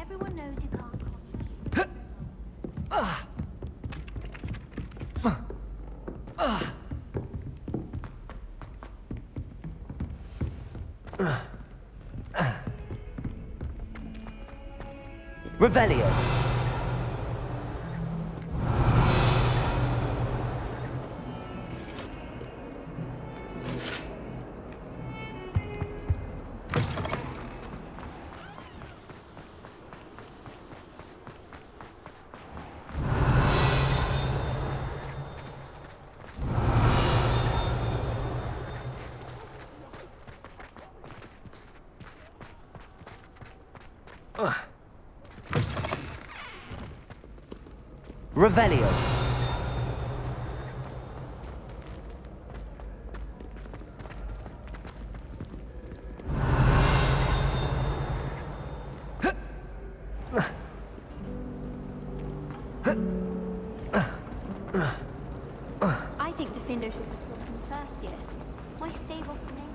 Everyone knows you can't call Revelio. Revelio. I think Defender should have killed him first year. Why stave off the name?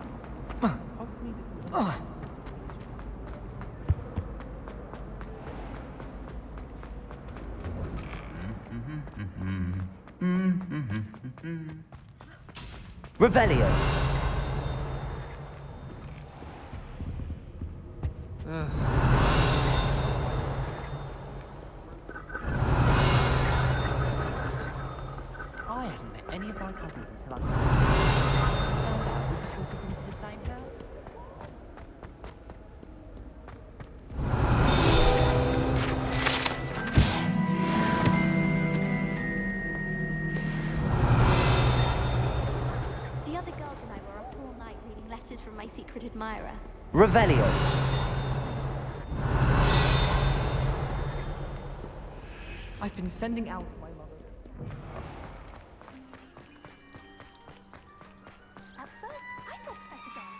Revelio. I hadn't met any of my cousins until I found out we were sort of into the same house. The other girls and I were up all night reading letters from my secret admirer. Revelio. I've been sending out my mother. At first, I thought Professor Dark.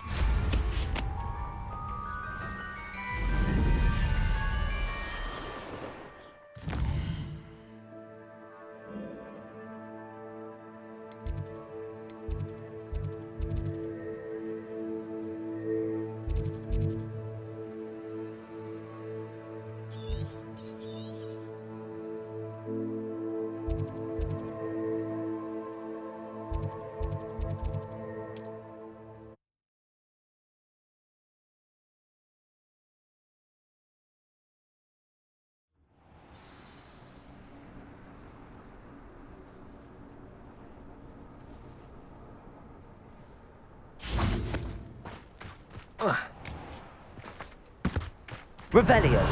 Revelio.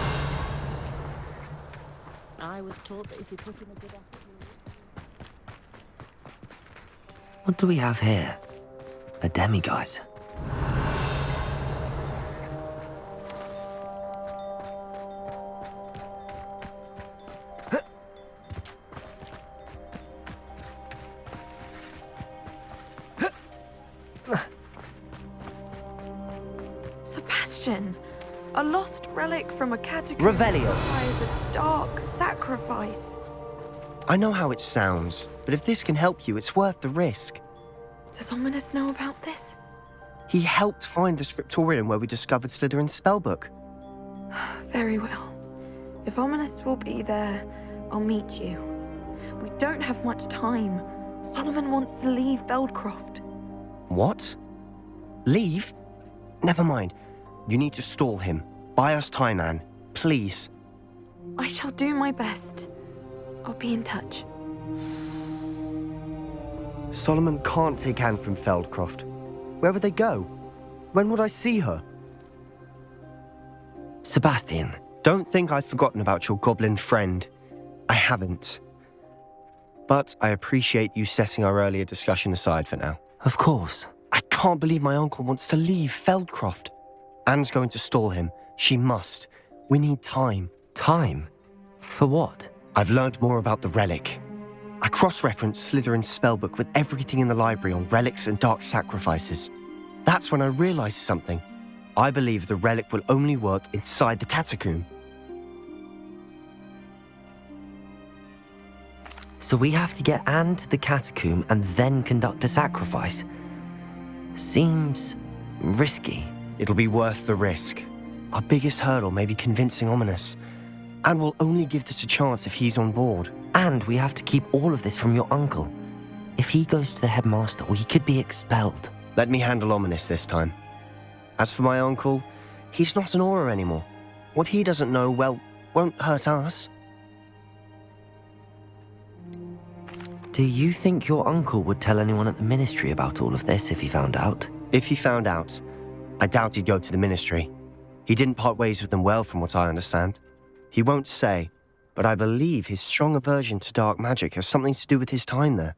I was taught that if you put in a good effort, What do we have here? A demiguise. Sebastian, a lost relic from a catacomb Revelio. requires a dark sacrifice. I know how it sounds, but if this can help you, it's worth the risk. Does Ominous know about this? He helped find the scriptorium where we discovered Slytherin's spellbook. Very well. If Ominous will be there, I'll meet you. We don't have much time. Solomon wants to leave Beldcroft. What? Leave? Never mind. You need to stall him. Buy us time, Anne. Please. I shall do my best. I'll be in touch. Solomon can't take Anne from Feldcroft. Where would they go? When would I see her? Sebastian. Don't think I've forgotten about your goblin friend. I haven't. But I appreciate you setting our earlier discussion aside for now. Of course. I can't believe my uncle wants to leave Feldcroft. Anne's going to stall him. She must. We need time. Time? For what? I've learned more about the relic. I cross-referenced Slytherin's spellbook with everything in the library on relics and dark sacrifices. That's when I realized something. I believe the relic will only work inside the catacomb. So we have to get Anne to the catacomb and then conduct a sacrifice. Seems risky. It'll be worth the risk. Our biggest hurdle may be convincing Ominous. And we'll only give this a chance if he's on board. And we have to keep all of this from your uncle. If he goes to the headmaster, we could be expelled. Let me handle Ominous this time. As for my uncle, he's not an Auror anymore. What he doesn't know, well, won't hurt us. Do you think your uncle would tell anyone at the ministry about all of this if he found out? If he found out, I doubt he'd go to the ministry. He didn't part ways with them well, from what I understand. He won't say, but I believe his strong aversion to dark magic has something to do with his time there.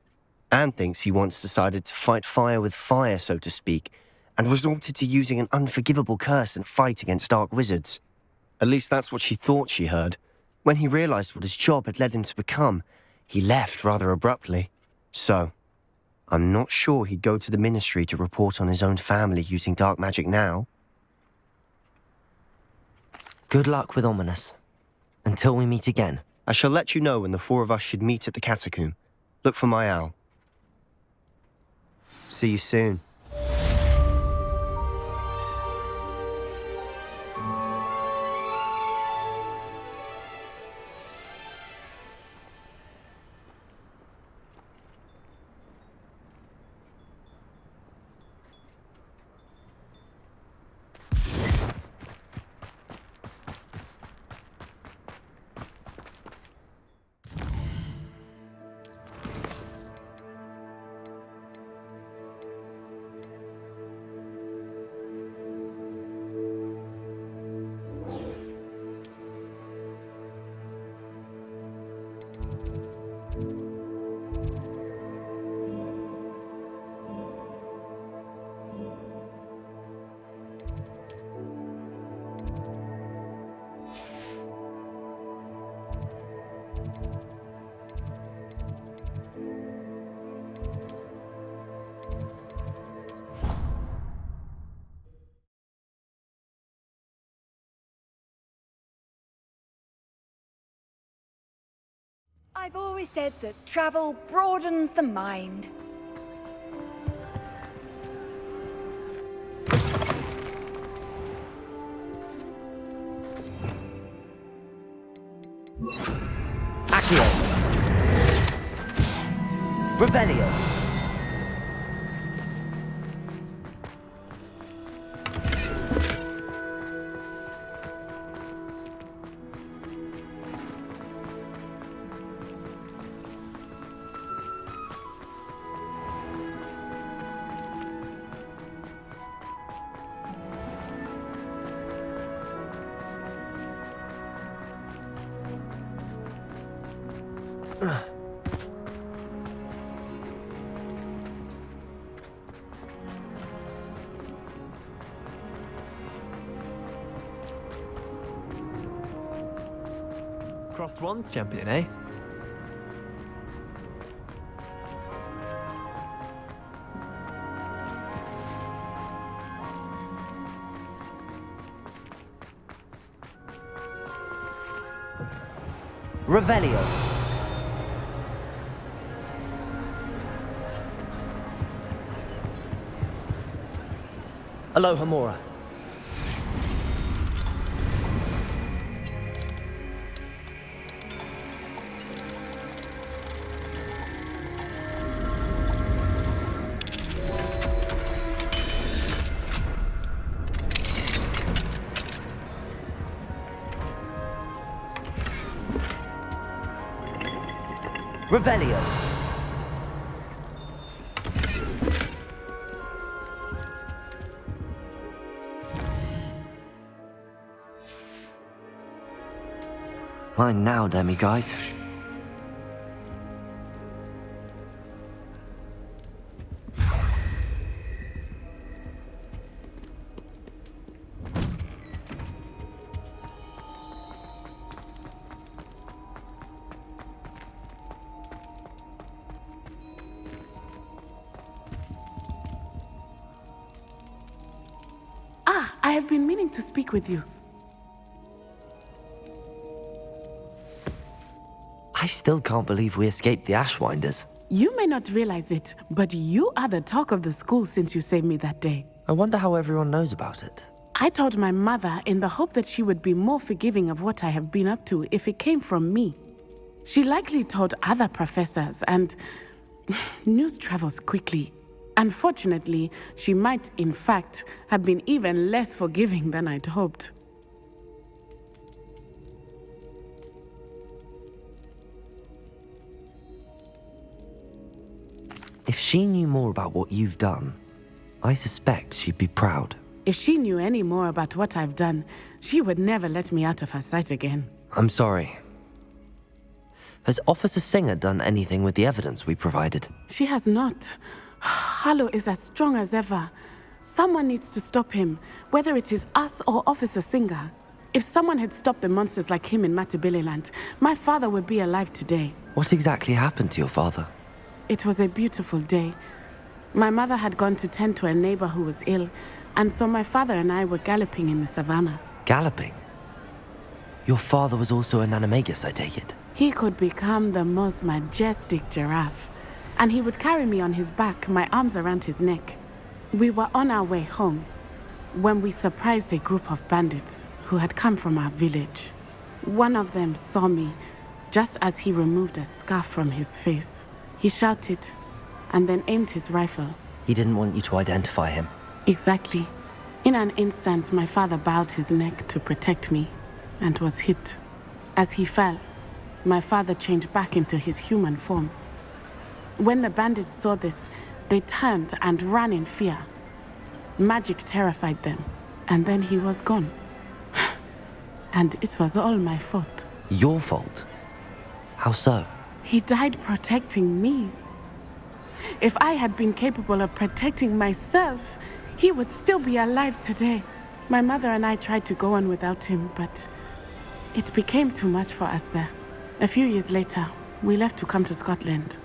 Anne thinks he once decided to fight fire with fire, so to speak, and resorted to using an unforgivable curse and fight against dark wizards. At least that's what she thought she heard. When he realized what his job had led him to become, he left rather abruptly. So, I'm not sure he'd go to the ministry to report on his own family using dark magic now. Good luck with Ominous. Until we meet again. I shall let you know when the four of us should meet at the catacomb. Look for my owl. See you soon. I've always said that travel broadens the mind. Accio! Revelio! Crossed Wands champion, eh? Revelio! Aloha Mora. Revelio. Mine now, demi-guys. have been meaning to speak with you. I still can't believe we escaped the Ashwinders. You may not realize it, but you are the talk of the school since you saved me that day. I wonder how everyone knows about it. I told my mother in the hope that she would be more forgiving of what I have been up to if it came from me. She likely told other professors, and news travels quickly. Unfortunately, she might, in fact, have been even less forgiving than I'd hoped. If she knew more about what you've done, I suspect she'd be proud. If she knew any more about what I've done, she would never let me out of her sight again. I'm sorry. Has Officer Singer done anything with the evidence we provided? She has not. Harlow is as strong as ever. Someone needs to stop him, whether it is us or Officer Singer. If someone had stopped the monsters like him in Matabeleland, my father would be alive today. What exactly happened to your father? It was a beautiful day. My mother had gone to tend to a neighbor who was ill, and so my father and I were galloping in the savannah. Galloping? Your father was also an animagus, I take it? He could become the most majestic giraffe, and he would carry me on his back, my arms around his neck. We were on our way home when we surprised a group of bandits who had come from our village. One of them saw me just as he removed a scarf from his face. He shouted and then aimed his rifle. He didn't want you to identify him. Exactly. In an instant, my father bowed his neck to protect me and was hit. As he fell, my father changed back into his human form. When the bandits saw this, they turned and ran in fear. Magic terrified them, and then he was gone. And it was all my fault. Your fault? How so? He died protecting me. If I had been capable of protecting myself, he would still be alive today. My mother and I tried to go on without him, but it became too much for us there. A few years later, we left to come to Scotland.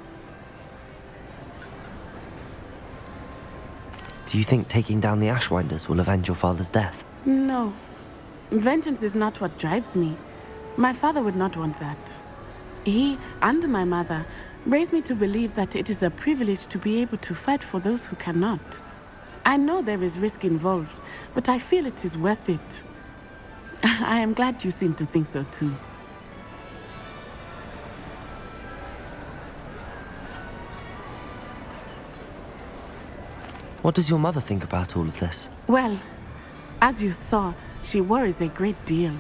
Do you think taking down the Ashwinders will avenge your father's death? No. Vengeance is not what drives me. My father would not want that. He and my mother raised me to believe that it is a privilege to be able to fight for those who cannot. I know there is risk involved, but I feel it is worth it. I am glad you seem to think so too. What does your mother think about all of this? Well, as you saw, she worries a great deal.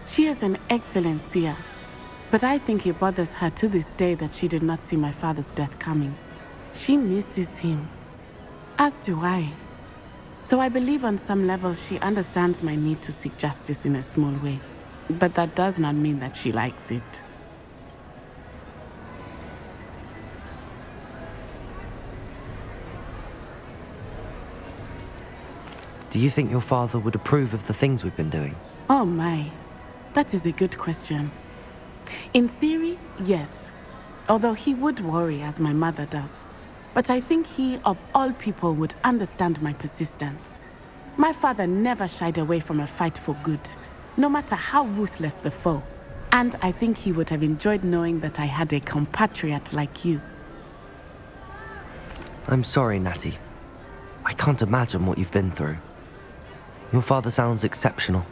She is an excellent seer, but I think it bothers her to this day that she did not see my father's death coming. She misses him, as do I. So I believe on some level she understands my need to seek justice in a small way. But that does not mean that she likes it. Do you think your father would approve of the things we've been doing? Oh my, that is a good question. In theory, yes. Although he would worry as my mother does. But I think he, of all people, would understand my persistence. My father never shied away from a fight for good, no matter how ruthless the foe. And I think he would have enjoyed knowing that I had a compatriot like you. I'm sorry, Natty. I can't imagine what you've been through. Your father sounds exceptional.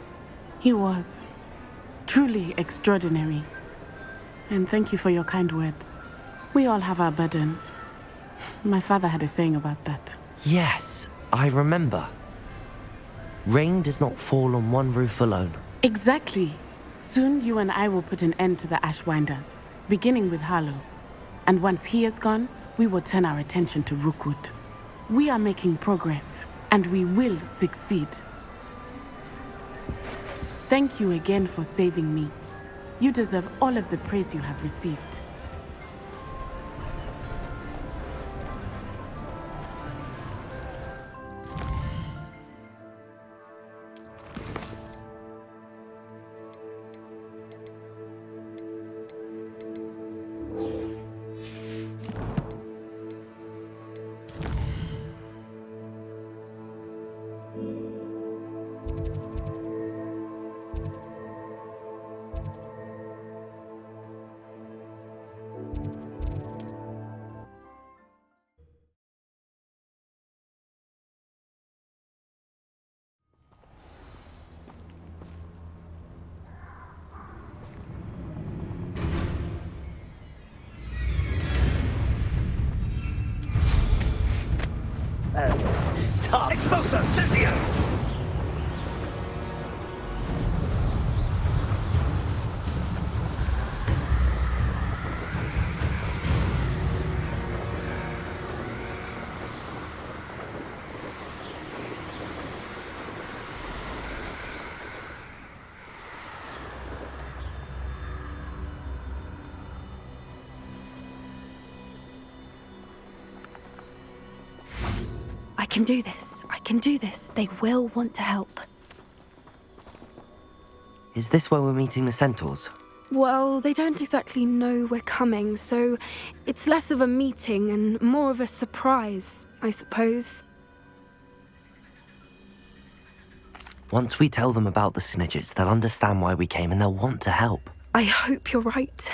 He was. Truly extraordinary. And thank you for your kind words. We all have our burdens. My father had a saying about that. Yes, I remember. Rain does not fall on one roof alone. Exactly. Soon you and I will put an end to the Ashwinders, beginning with Harlow. And once he is gone, we will turn our attention to Rookwood. We are making progress, and we will succeed. Thank you again for saving me. You deserve all of the praise you have received. it up! Expulso! Sensio! I can do this. I can do this. They will want to help. Is this where we're meeting the centaurs? Well, they don't exactly know we're coming, so it's less of a meeting and more of a surprise, I suppose. Once we tell them about the Snidgets, they'll understand why we came and they'll want to help. I hope you're right.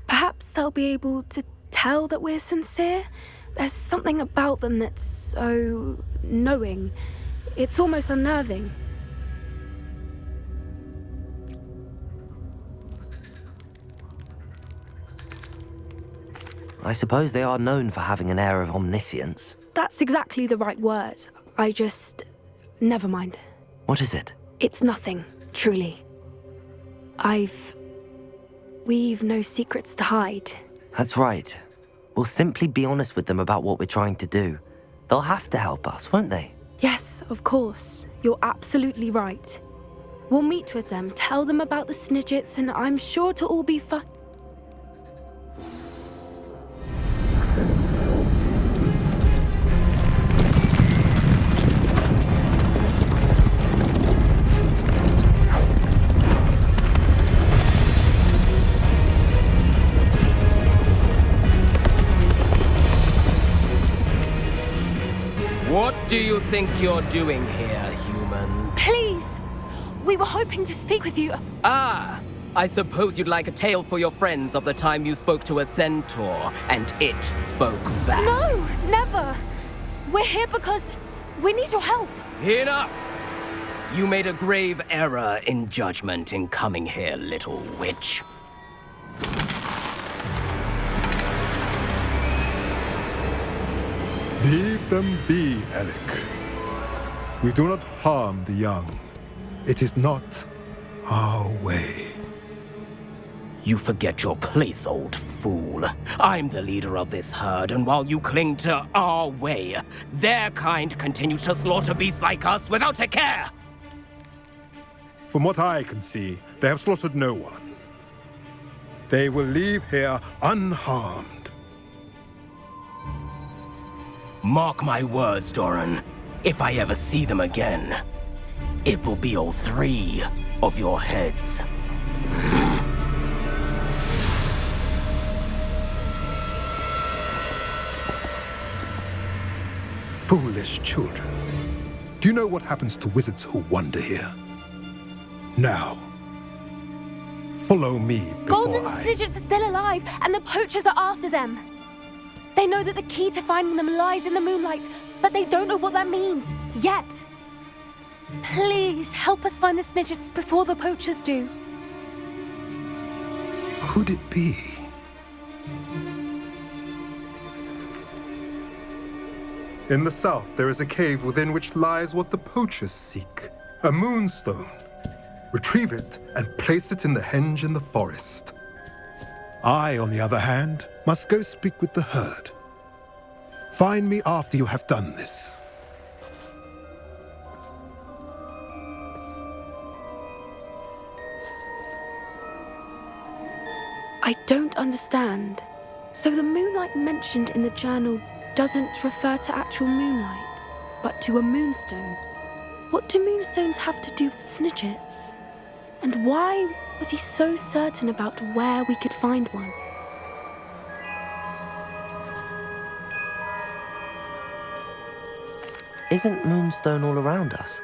Perhaps they'll be able to tell that we're sincere. There's something about them that's so knowing. It's almost unnerving. I suppose they are known for having an air of omniscience. That's exactly the right word. Never mind. What is it? It's nothing, truly. We've no secrets to hide. That's right. We'll simply be honest with them about what we're trying to do. They'll have to help us, won't they? Yes, of course. You're absolutely right. We'll meet with them, tell them about the Snidgets, and I'm sure it'll all be fun. What do you think you're doing here, humans? Please! We were hoping to speak with you. Ah! I suppose you'd like a tale for your friends of the time you spoke to a centaur, and it spoke back. No, never! We're here because we need your help. Enough! You made a grave error in judgment in coming here, little witch. Leave them be, Alec. We do not harm the young. It is not our way. You forget your place, old fool. I'm the leader of this herd, and while you cling to our way, their kind continues to slaughter beasts like us without a care! From what I can see, they have slaughtered no one. They will leave here unharmed. Mark my words, Doran. If I ever see them again, it will be all 3 of your heads. Foolish children. Do you know what happens to wizards who wander here? Now, follow me before Golden Snidgets are still alive, and the poachers are after them. They know that the key to finding them lies in the moonlight, but they don't know what that means, yet. Please, help us find the Snidgets before the poachers do. Could it be? In the south, there is a cave within which lies what the poachers seek. A moonstone. Retrieve it and place it in the henge in the forest. I, on the other hand, must go speak with the herd. Find me after you have done this. I don't understand. So the moonlight mentioned in the journal doesn't refer to actual moonlight, but to a moonstone. What do moonstones have to do with Snidgets? And why was he so certain about where we could find one? Isn't Moonstone all around us?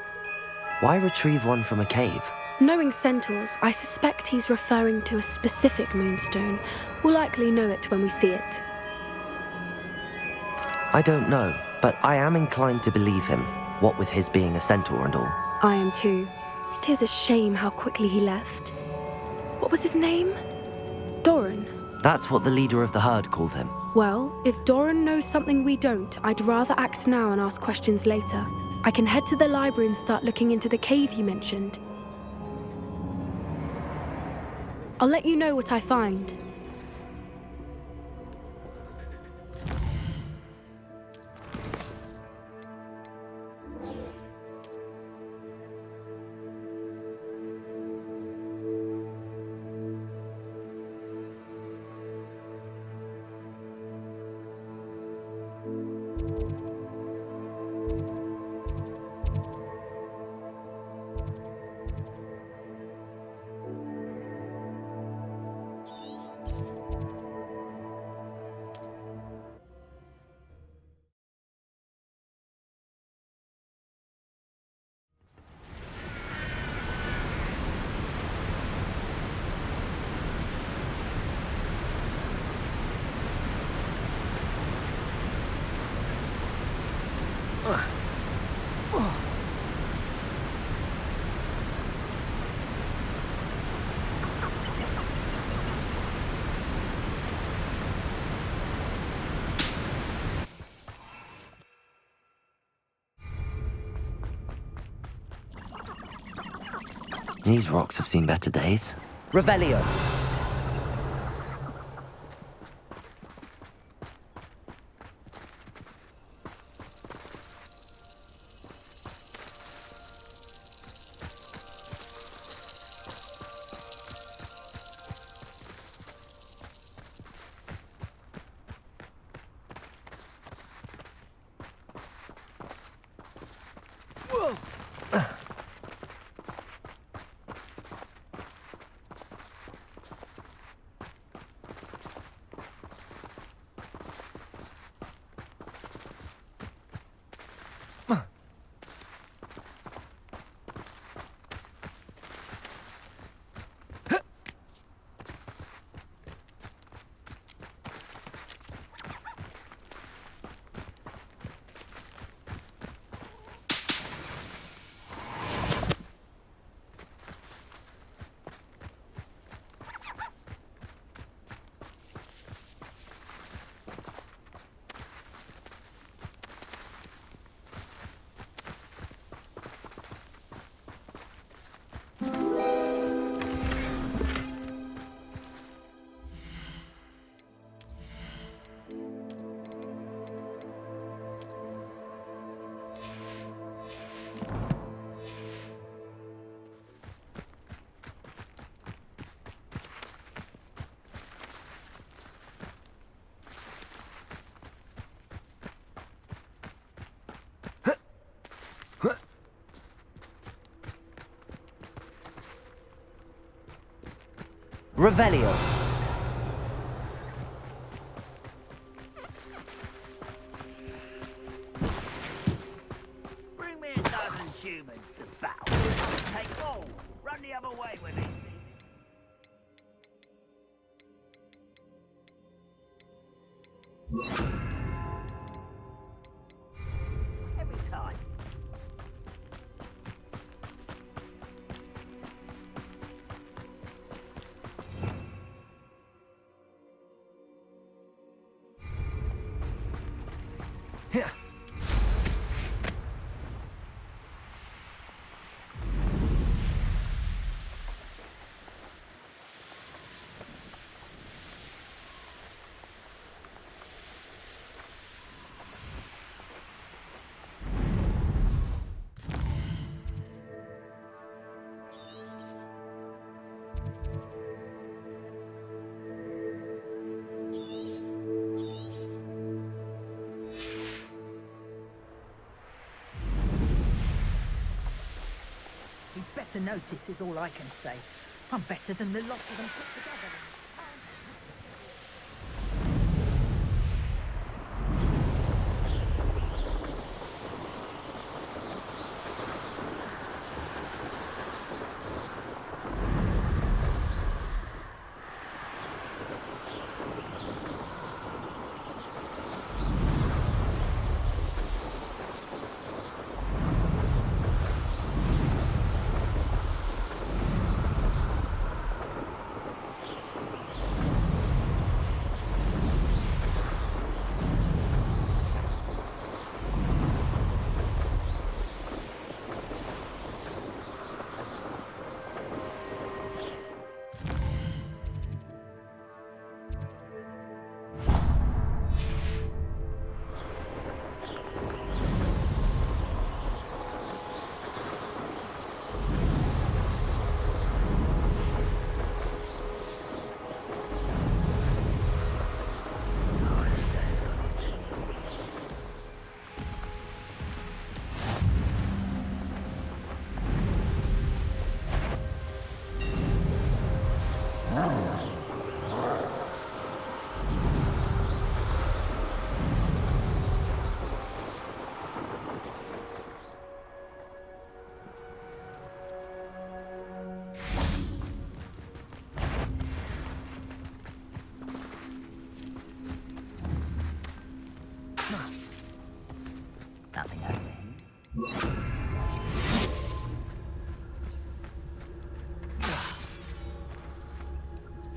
Why retrieve one from a cave? Knowing centaurs, I suspect he's referring to a specific moonstone. We'll likely know it when we see it. I don't know, but I am inclined to believe him, what with his being a centaur and all. I am too. It is a shame how quickly he left. What was his name? Doran. That's what the leader of the herd called him. Well, if Doran knows something we don't, I'd rather act now and ask questions later. I can head to the library and start looking into the cave you mentioned. I'll let you know what I find. These rocks have seen better days. Revelio. Revelio. Bring me a dozen humans to battle. I'll take all. Run the other way with it. Every time. He'd better notice is all I can say. I'm better than the lot of them put together.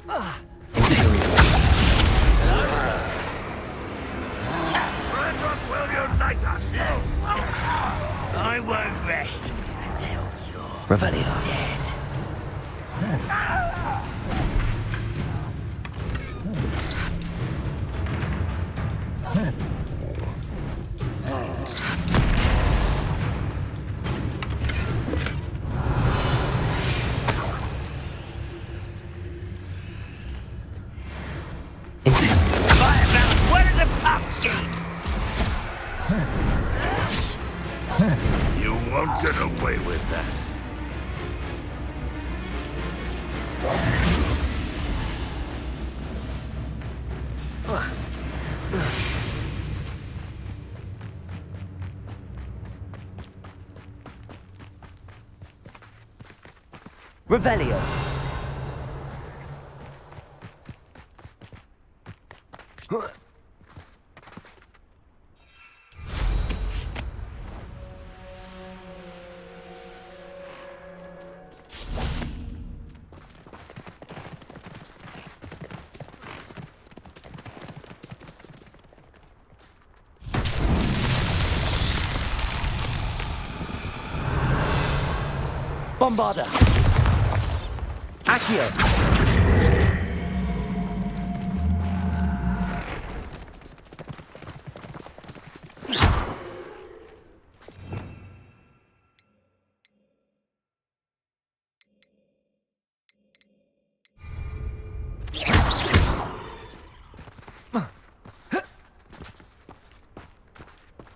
Will unite us? I won't rest until you're Revelio. dead. Where's the pumpkin? You won't get away with that. Revelio. Bombarda. Accio.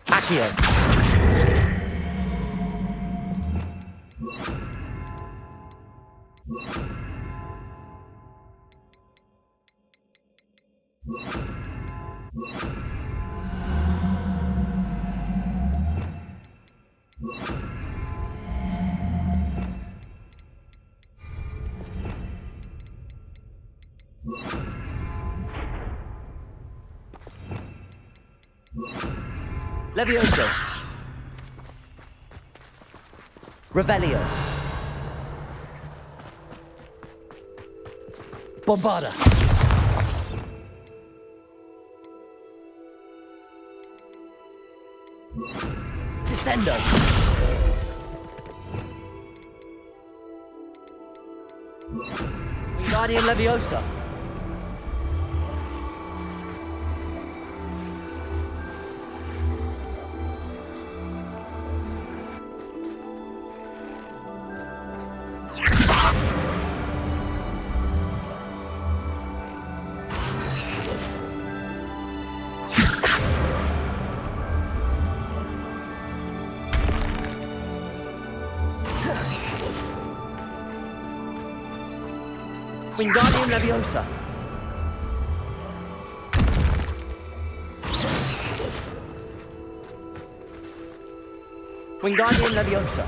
Accio. Levioso. Revelio. Bombarda. Descendo. Wingardium Leviosa. Wingardium Leviosa. Wingardium Leviosa.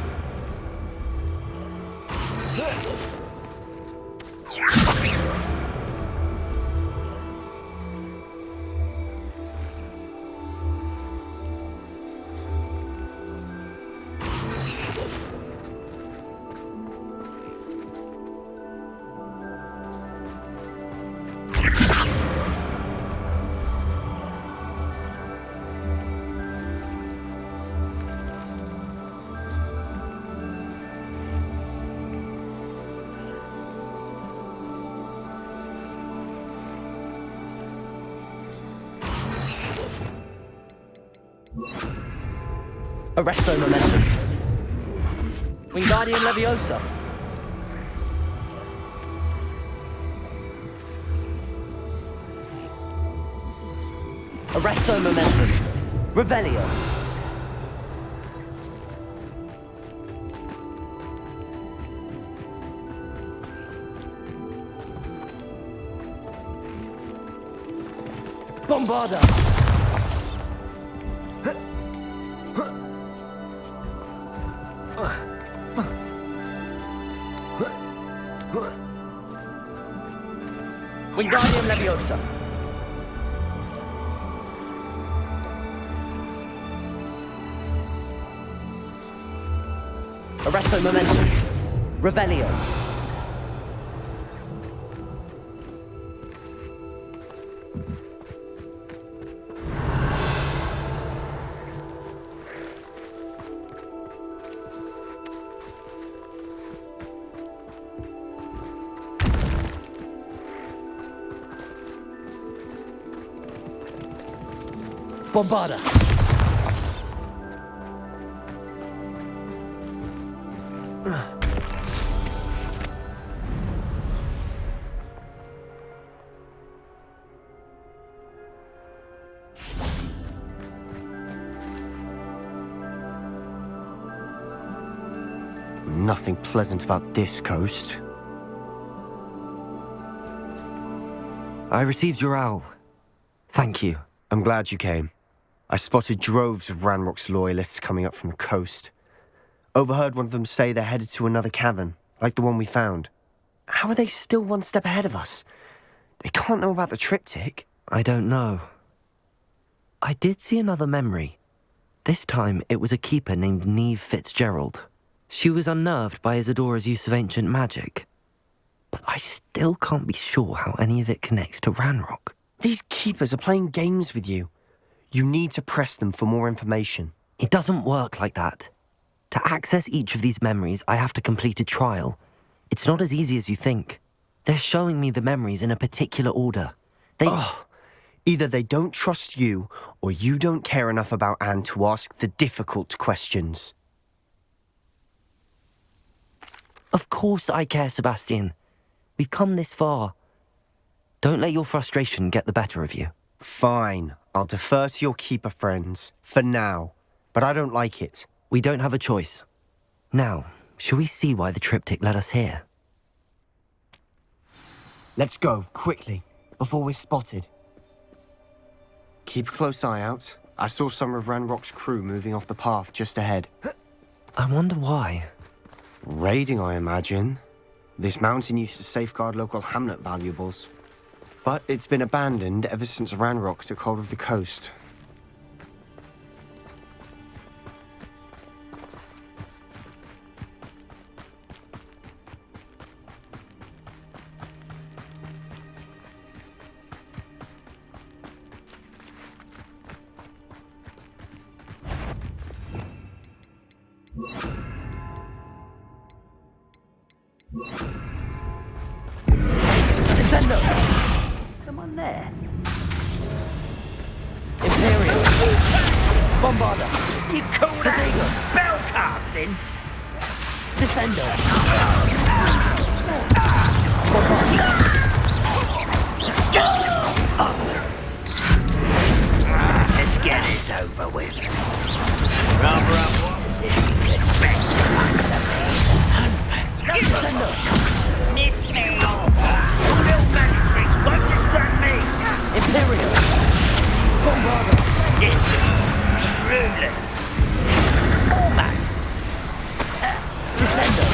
Arresto Momentum. Wingardium Leviosa. Arresto Momentum. Revelio. Bombarda. Wingardium Leviosa. Arresto Momentum. Revelio. Bombarda. Nothing pleasant about this coast. I received your owl. Thank you. I'm glad you came. I spotted droves of Ranrock's loyalists coming up from the coast. Overheard one of them say they're headed to another cavern, like the one we found. How are they still one step ahead of us? They can't know about the triptych. I don't know. I did see another memory. This time it was a keeper named Neve Fitzgerald. She was unnerved by Isadora's use of ancient magic. But I still can't be sure how any of it connects to Ranrock. These keepers are playing games with you. You need to press them for more information. It doesn't work like that. To access each of these memories, I have to complete a trial. It's not as easy as you think. They're showing me the memories in a particular order. Either they don't trust you, or you don't care enough about Anne to ask the difficult questions. Of course I care, Sebastian. We've come this far. Don't let your frustration get the better of you. Fine. I'll defer to your keeper friends, for now. But I don't like it. We don't have a choice. Now, shall we see why the triptych led us here? Let's go, quickly, before we're spotted. Keep a close eye out. I saw some of Ranrock's crew moving off the path just ahead. I wonder why. Raiding, I imagine. This mountain used to safeguard local hamlet valuables. But it's been abandoned ever since Ranrock took hold of the coast. Descendo. Come on there. Imperial. Bombarda. You call that spell casting? Descendo. Let's get this over with. Rather up what was it? You could best Descendo. Missed me. Your little magic tricks won't distract me. Imperial. Bombarda. It's truly. Almost. Descendo.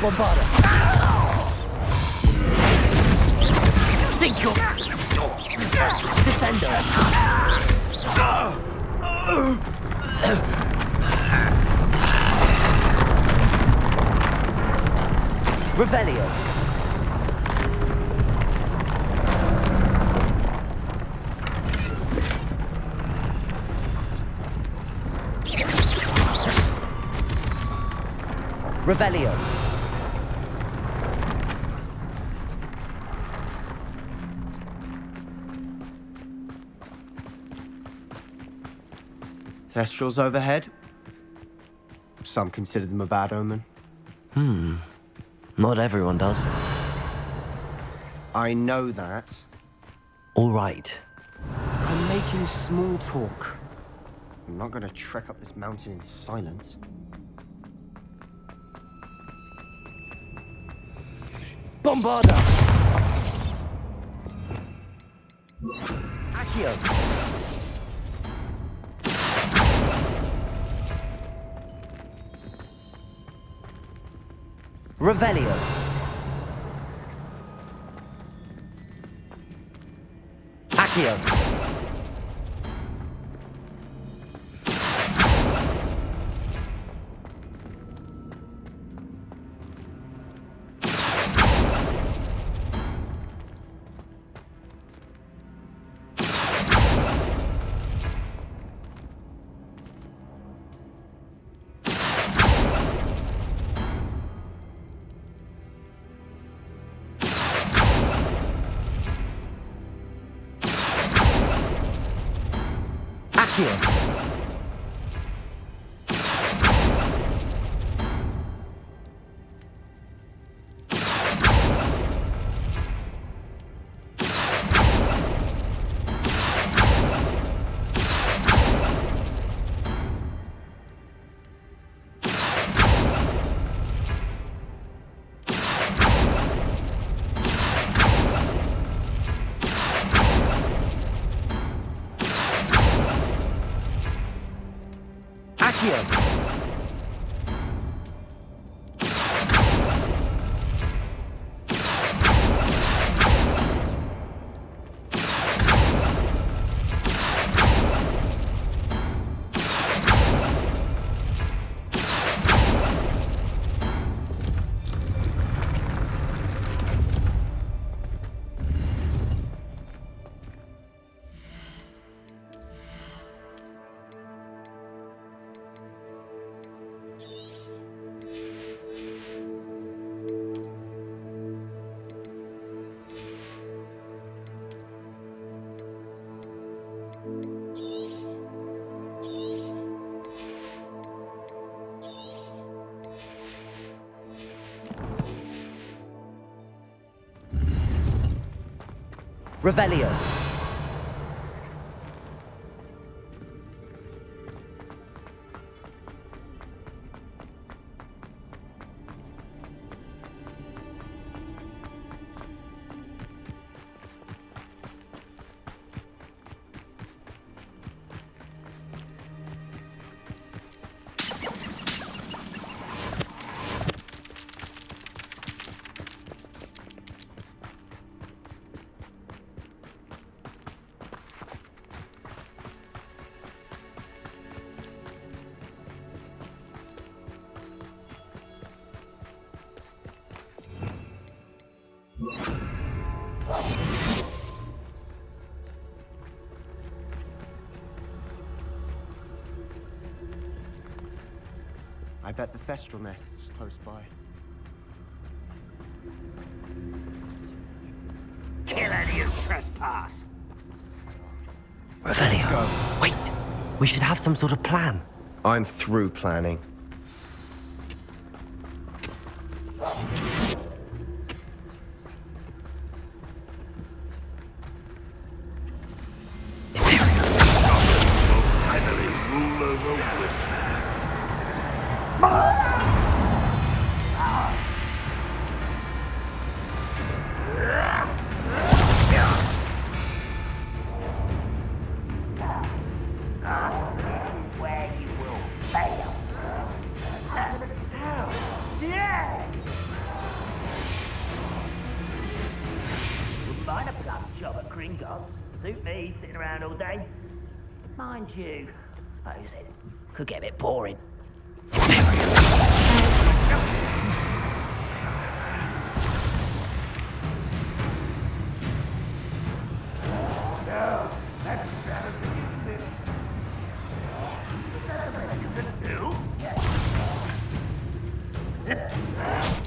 Bombarda. Think you're... Descendo. Revelio. Revelio. Thestrals overhead. Some consider them a bad omen. Not everyone does. I know that. All right. I'm making small talk. I'm not going to trek up this mountain in silence. Bombarda. Accio. Revelio. Accio. Accio. Accio. Revelio. I bet the Thestral nest's close by. Kill any who trespass. Revelio. Wait. We should have some sort of plan. I'm through planning. Mind a plum job at Gringotts. Suit me, sitting around all day. Mind you, suppose it could get a bit boring.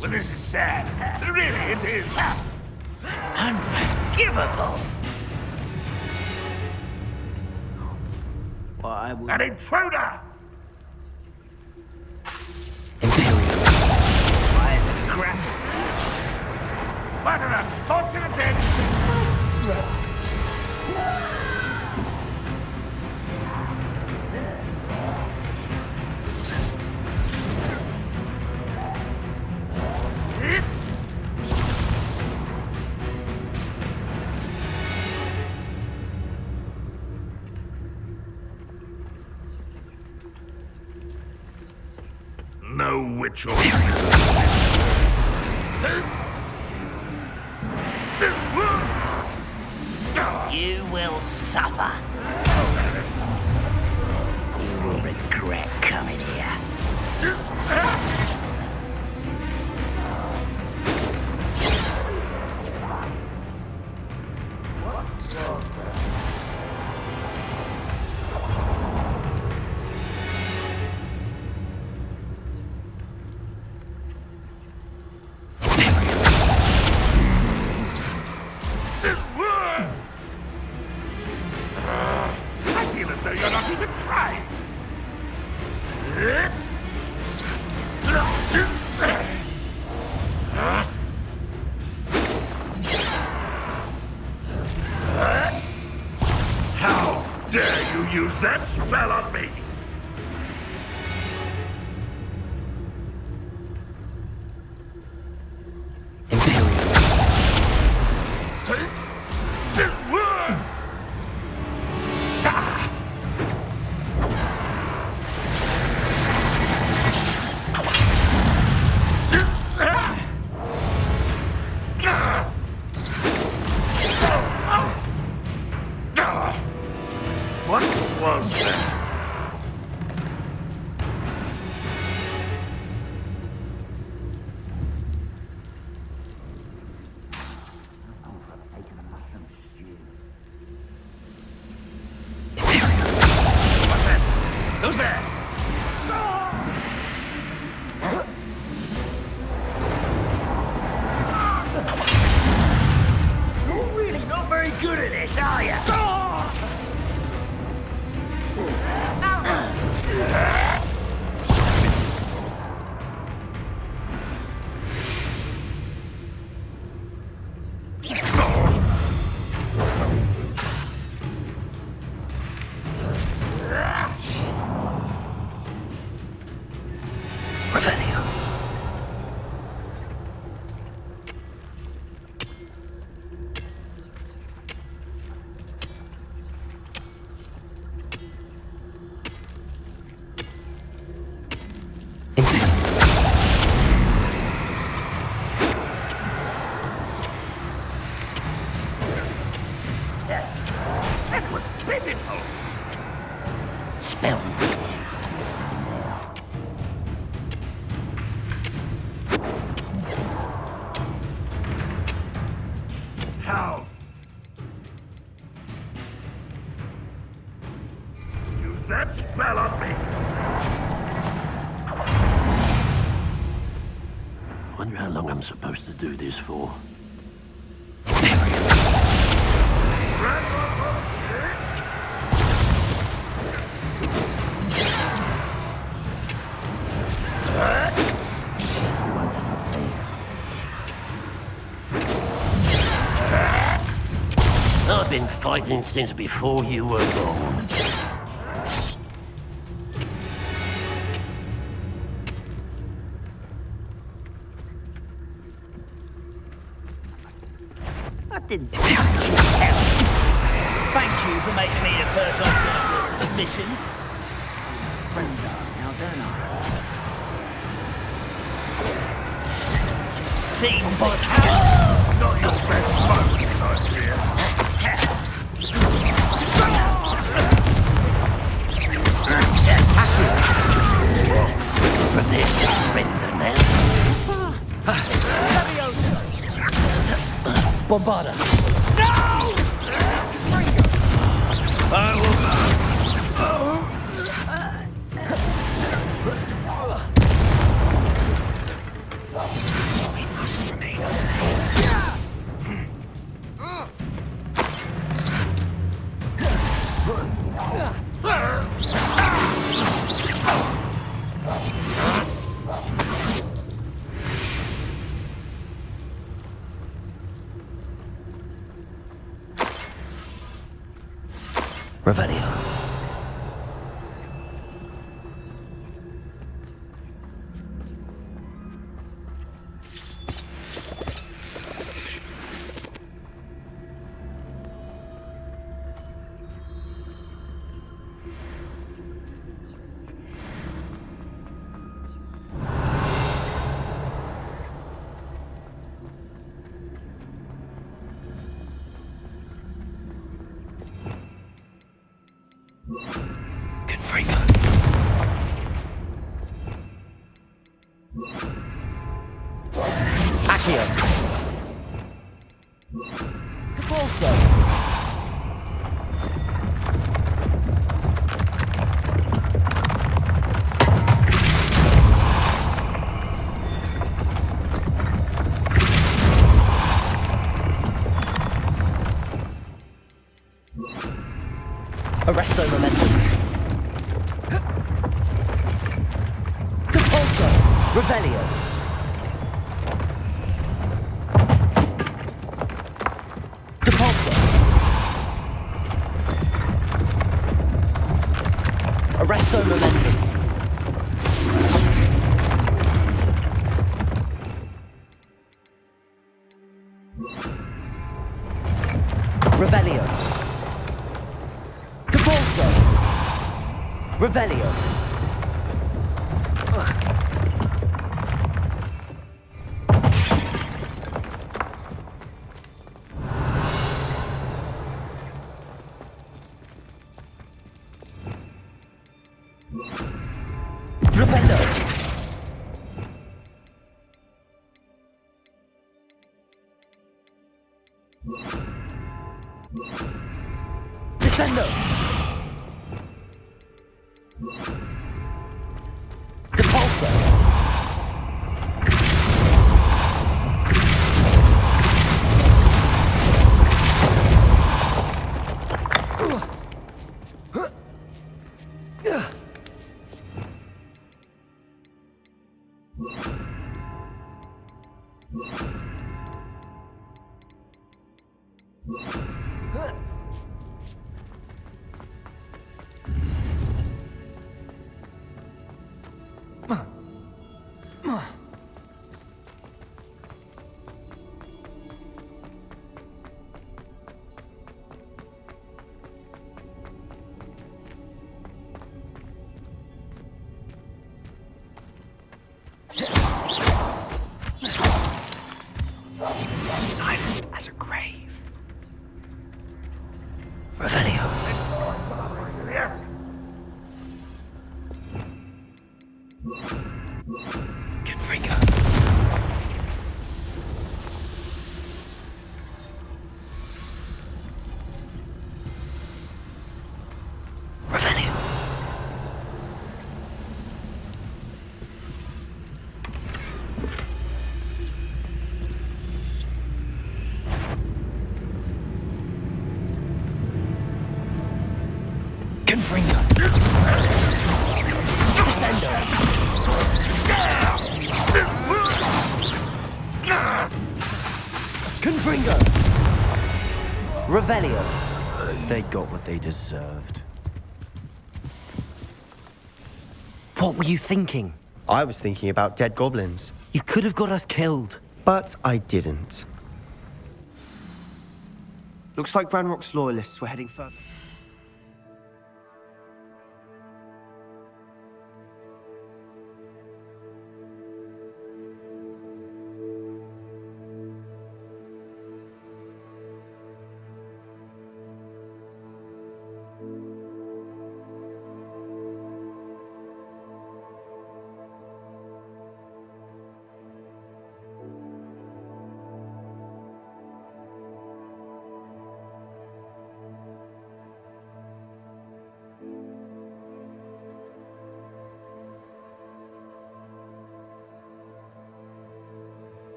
Well, this is sad. Really, it is. Unforgivable! Why would... An intruder! Why is it crap? Murderer! Torture and dead! No witch or... You will suffer. You will regret coming here. I feel as though you're not even that spell on me! What was that? What's that? Who's there? You're really not very good at this, are you? Revelio. That was pitiful. Spell. How? Use that spell on me! Wonder how long I'm supposed to do this for. I've been fighting since before you were born. I didn't think you help. Thank you for making me the first object of your suspicions. Friend, now don't I? Seems like Not your best moment, I fear. From this surrender now. Bombarda. we must remain unseen. Revelio. Arresto momentum. Depulso. Revelio. Depulso. Revelio. Flipendo. Descendo. Depulso. Silent as a grave. Revelio. Confringo. Revelio. Confringo. Descendo. Confringo. Revelio. They got what they deserved. What were you thinking? I was thinking about dead goblins. You could have got us killed. But I didn't. Looks like Branrock's loyalists were heading further.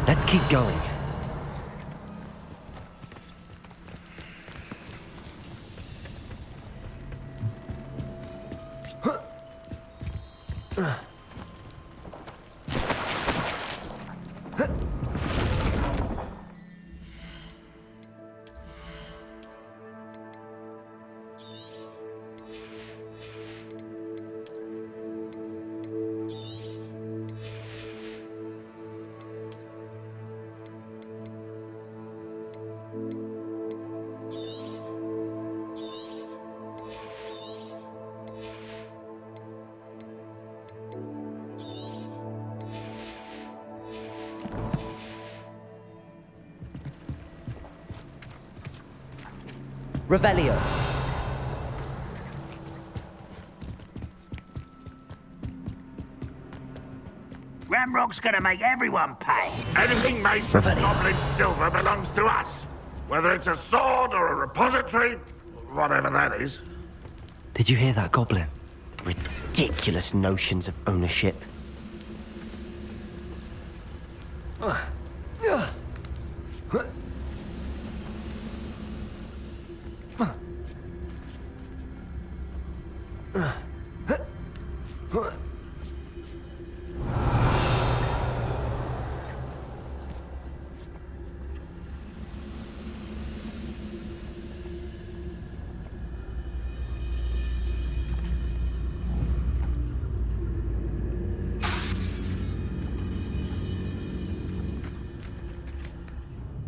Let's keep going. Revelio. Ramrock's gonna make everyone pay. Anything made from goblin silver belongs to us. Whether it's a sword or a repository, whatever that is. Did you hear that, Goblin? Ridiculous notions of ownership.